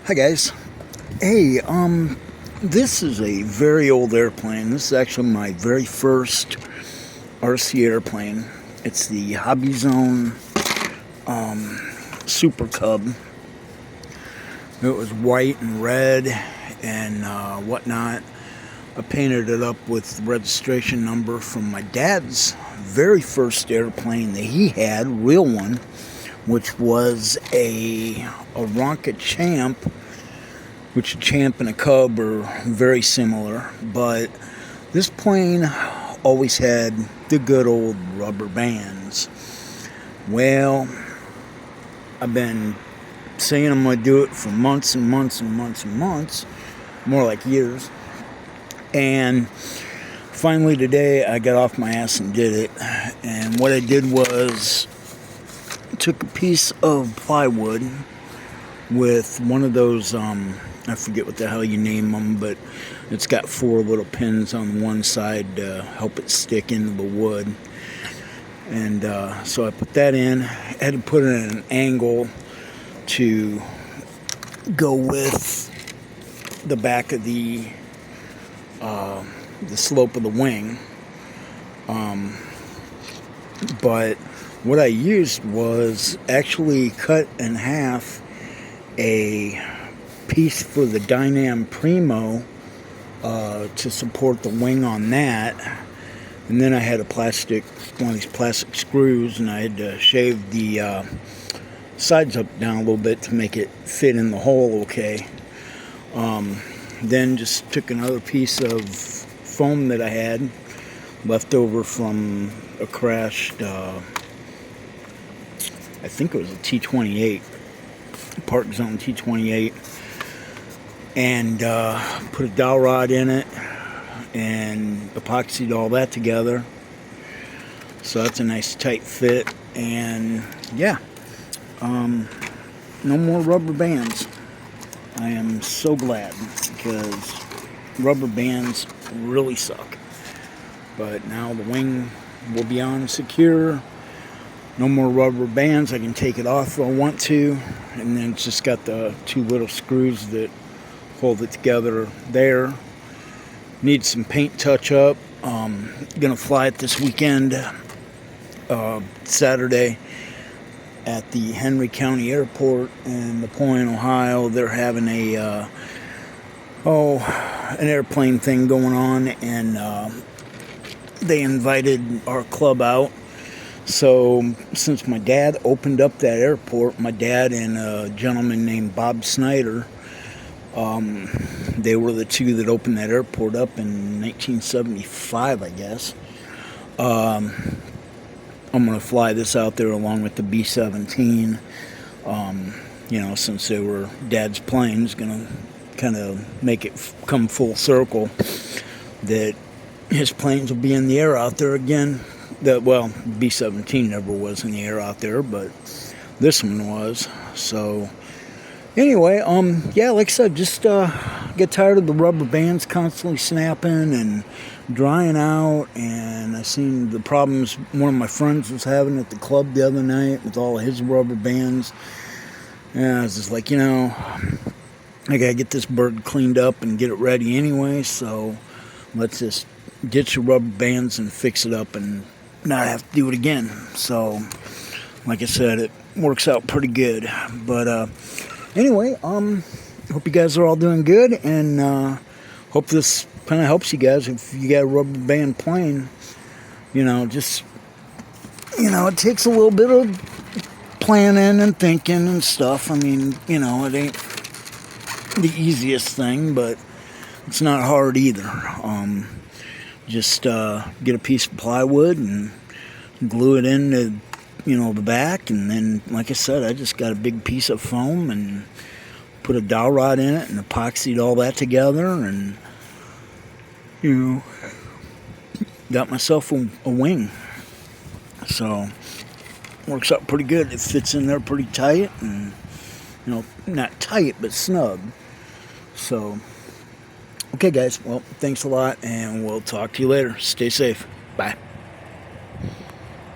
Hi guys. Hey, this is a very old airplane. This is actually my very first RC airplane. It's the Hobbyzone Super Cub. It was white and red and whatnot. I painted it up with the registration number from my dad's very first airplane that he had, real one, which was a Aeronca Champ, which a Champ and a Cub are very similar, but this plane always had the good old rubber bands. Well, I've been saying I'm going to do it for months and months and months and months, more like years, and finally today I got off my ass and did it. And what I did was took a piece of plywood with one of those, I forget what the hell you name them, but it's got 4 little pins on one side to help it stick into the wood. And so I put that in. I had to put it at an angle to go with the back of the slope of the wing. But what I used was actually cut in half a piece for the Dynam Primo to support the wing on that, and then I had one of these plastic screws, and I had to shave the sides up down a little bit to make it fit in the hole okay. Then just took another piece of foam that I had left over from a crashed I think it was a T28, Park Zone T28, and put a dowel rod in it and epoxied all that together. So that's a nice tight fit, and yeah, no more rubber bands. I am so glad, because rubber bands really suck. But now the wing will be on secure. No more rubber bands. I can take it off if I want to, and then it's just got the 2 little screws that hold it together there. Needs some paint touch up. Gonna fly it this weekend, Saturday, at the Henry County Airport in Defiance, Ohio. They're having an airplane thing going on, and they invited our club out. So since my dad opened up that airport, my dad and a gentleman named Bob Snyder, they were the 2 that opened that airport up in 1975, I guess. I'm going to fly this out there along with the B-17. Since they were Dad's planes, going to kind of make it come full circle that his planes will be in the air out there again. B-17 never was in the air out there, but this one was. So anyway, yeah, like I said, just get tired of the rubber bands constantly snapping and drying out. And I seen the problems one of my friends was having at the club the other night with all of his rubber bands. And I was just like, I gotta get this bird cleaned up and get it ready anyway, so let's just get your rubber bands and fix it up and not have to do it again. So like I said, it works out pretty good. But anyway, hope you guys are all doing good, and hope this kind of helps you guys if you got a rubber band plane. It takes a little bit of planning and thinking and stuff. I mean, it ain't the easiest thing, but it's not hard either. Just get a piece of plywood and glue it into, the back, and then, like I said, I just got a big piece of foam and put a dowel rod in it and epoxied all that together, and got myself a wing. So works out pretty good. It fits in there pretty tight, and not tight but snug. So okay guys, well, thanks a lot, and we'll talk to you later. Stay safe. Bye.